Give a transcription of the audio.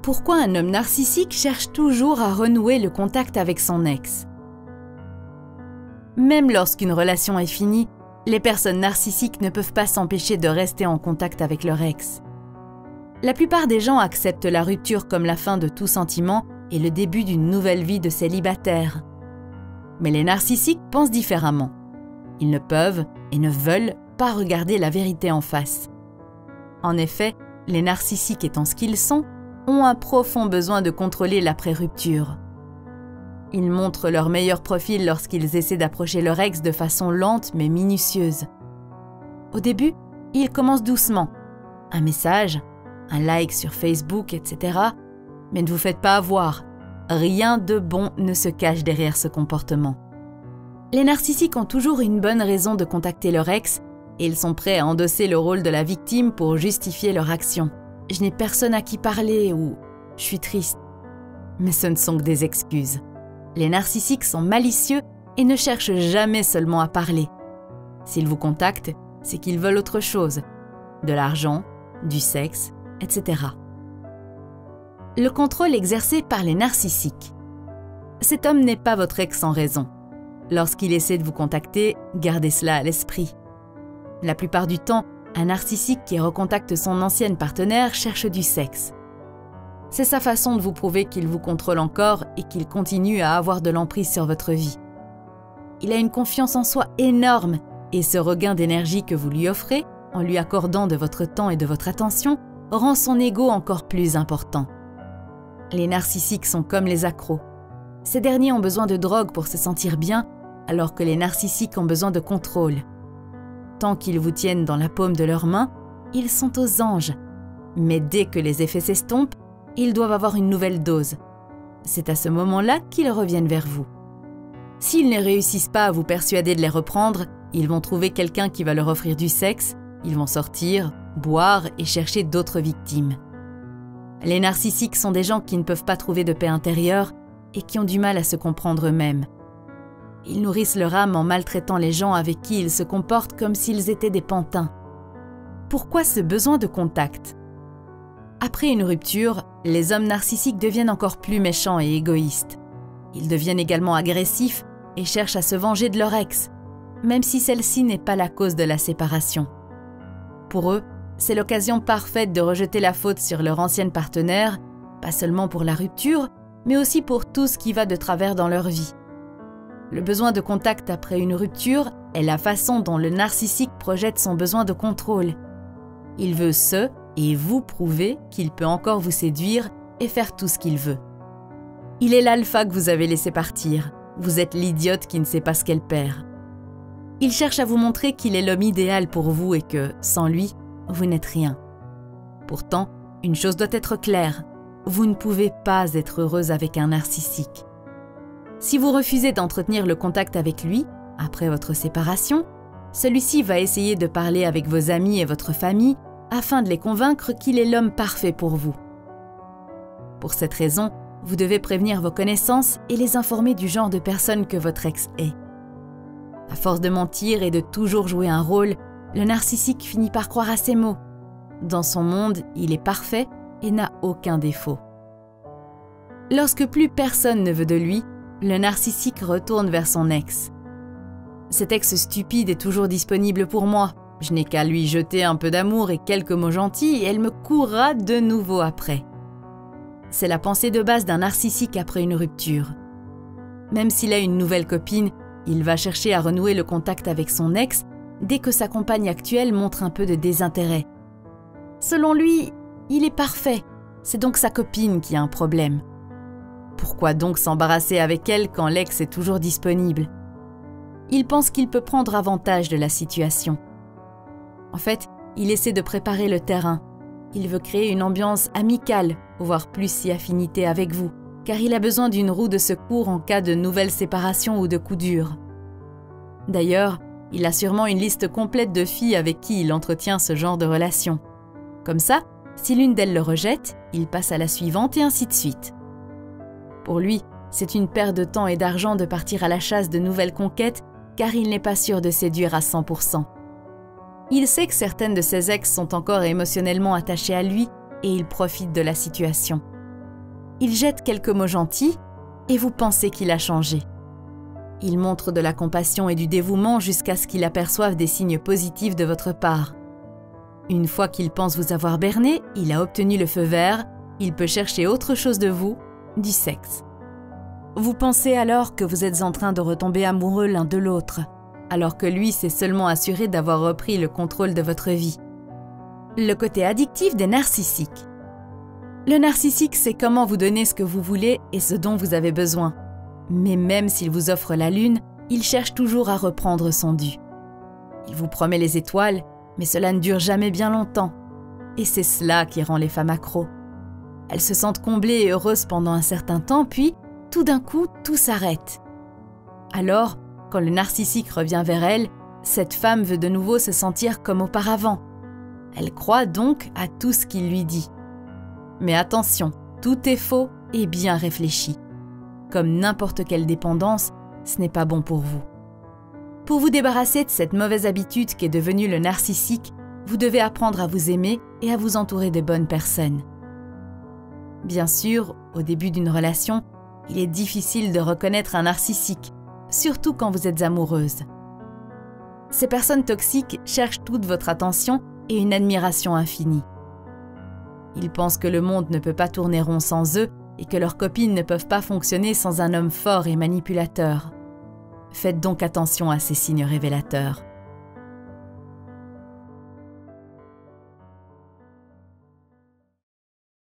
Pourquoi un homme narcissique cherche toujours à renouer le contact avec son ex? Même lorsqu'une relation est finie, les personnes narcissiques ne peuvent pas s'empêcher de rester en contact avec leur ex. La plupart des gens acceptent la rupture comme la fin de tout sentiment et le début d'une nouvelle vie de célibataire. Mais les narcissiques pensent différemment. Ils ne peuvent et ne veulent pas regarder la vérité en face. En effet, les narcissiques étant ce qu'ils sont, ont un profond besoin de contrôler l'après-rupture. Ils montrent leur meilleur profil lorsqu'ils essaient d'approcher leur ex de façon lente mais minutieuse. Au début, ils commencent doucement. Un message, un like sur Facebook, etc. Mais ne vous faites pas avoir. Rien de bon ne se cache derrière ce comportement. Les narcissiques ont toujours une bonne raison de contacter leur ex et ils sont prêts à endosser le rôle de la victime pour justifier leur action. Je n'ai personne à qui parler ou je suis triste. Mais ce ne sont que des excuses. Les narcissiques sont malicieux et ne cherchent jamais seulement à parler. S'ils vous contactent, c'est qu'ils veulent autre chose. De l'argent, du sexe, etc. Le contrôle exercé par les narcissiques. Cet homme n'est pas votre ex sans raison. Lorsqu'il essaie de vous contacter, gardez cela à l'esprit. La plupart du temps, un narcissique qui recontacte son ancienne partenaire cherche du sexe. C'est sa façon de vous prouver qu'il vous contrôle encore et qu'il continue à avoir de l'emprise sur votre vie. Il a une confiance en soi énorme et ce regain d'énergie que vous lui offrez, en lui accordant de votre temps et de votre attention, rend son ego encore plus important. Les narcissiques sont comme les accros. Ces derniers ont besoin de drogue pour se sentir bien, alors que les narcissiques ont besoin de contrôle. Tant qu'ils vous tiennent dans la paume de leurs mains, ils sont aux anges. Mais dès que les effets s'estompent, ils doivent avoir une nouvelle dose. C'est à ce moment-là qu'ils reviennent vers vous. S'ils ne réussissent pas à vous persuader de les reprendre, ils vont trouver quelqu'un qui va leur offrir du sexe, ils vont sortir, boire et chercher d'autres victimes. Les narcissiques sont des gens qui ne peuvent pas trouver de paix intérieure et qui ont du mal à se comprendre eux-mêmes. Ils nourrissent leur âme en maltraitant les gens avec qui ils se comportent comme s'ils étaient des pantins. Pourquoi ce besoin de contact? Après une rupture, les hommes narcissiques deviennent encore plus méchants et égoïstes. Ils deviennent également agressifs et cherchent à se venger de leur ex, même si celle-ci n'est pas la cause de la séparation. Pour eux, c'est l'occasion parfaite de rejeter la faute sur leur ancienne partenaire, pas seulement pour la rupture, mais aussi pour tout ce qui va de travers dans leur vie. Le besoin de contact après une rupture est la façon dont le narcissique projette son besoin de contrôle. Il veut se et vous prouver qu'il peut encore vous séduire et faire tout ce qu'il veut. Il est l'alpha que vous avez laissé partir. Vous êtes l'idiote qui ne sait pas ce qu'elle perd. Il cherche à vous montrer qu'il est l'homme idéal pour vous et que, sans lui, vous n'êtes rien. Pourtant, une chose doit être claire. Vous ne pouvez pas être heureuse avec un narcissique. Si vous refusez d'entretenir le contact avec lui, après votre séparation, celui-ci va essayer de parler avec vos amis et votre famille afin de les convaincre qu'il est l'homme parfait pour vous. Pour cette raison, vous devez prévenir vos connaissances et les informer du genre de personne que votre ex est. À force de mentir et de toujours jouer un rôle, le narcissique finit par croire à ses mots. Dans son monde, il est parfait et n'a aucun défaut. Lorsque plus personne ne veut de lui, le narcissique retourne vers son ex. Cet ex stupide est toujours disponible pour moi. Je n'ai qu'à lui jeter un peu d'amour et quelques mots gentils et elle me courra de nouveau après. C'est la pensée de base d'un narcissique après une rupture. Même s'il a une nouvelle copine, il va chercher à renouer le contact avec son ex dès que sa compagne actuelle montre un peu de désintérêt. Selon lui, il est parfait, c'est donc sa copine qui a un problème. Pourquoi donc s'embarrasser avec elle quand l'ex est toujours disponible? Il pense qu'il peut prendre avantage de la situation. En fait, il essaie de préparer le terrain. Il veut créer une ambiance amicale, voire plus si affinité avec vous, car il a besoin d'une roue de secours en cas de nouvelle séparation ou de coup dur. D'ailleurs, il a sûrement une liste complète de filles avec qui il entretient ce genre de relation. Comme ça, si l'une d'elles le rejette, il passe à la suivante et ainsi de suite. Pour lui, c'est une perte de temps et d'argent de partir à la chasse de nouvelles conquêtes car il n'est pas sûr de séduire à 100%. Il sait que certaines de ses ex sont encore émotionnellement attachées à lui et il profite de la situation. il jette quelques mots gentils et vous pensez qu'il a changé. Il montre de la compassion et du dévouement jusqu'à ce qu'il aperçoive des signes positifs de votre part. Une fois qu'il pense vous avoir berné, il a obtenu le feu vert, il peut chercher autre chose de vous, du sexe. Vous pensez alors que vous êtes en train de retomber amoureux l'un de l'autre, alors que lui s'est seulement assuré d'avoir repris le contrôle de votre vie. Le côté addictif des narcissiques. Le narcissique sait comment vous donner ce que vous voulez et ce dont vous avez besoin. Mais même s'il vous offre la lune, il cherche toujours à reprendre son dû. Il vous promet les étoiles, mais cela ne dure jamais bien longtemps. Et c'est cela qui rend les femmes accros. Elles se sentent comblées et heureuses pendant un certain temps, puis, tout d'un coup, tout s'arrête. Alors, quand le narcissique revient vers elle, cette femme veut de nouveau se sentir comme auparavant. Elle croit donc à tout ce qu'il lui dit. Mais attention, tout est faux et bien réfléchi. Comme n'importe quelle dépendance, ce n'est pas bon pour vous. Pour vous débarrasser de cette mauvaise habitude qu'est devenue le narcissique, vous devez apprendre à vous aimer et à vous entourer de bonnes personnes. Bien sûr, au début d'une relation, il est difficile de reconnaître un narcissique, surtout quand vous êtes amoureuse. Ces personnes toxiques cherchent toute votre attention et une admiration infinie. Ils pensent que le monde ne peut pas tourner rond sans eux et que leurs copines ne peuvent pas fonctionner sans un homme fort et manipulateur. Faites donc attention à ces signes révélateurs.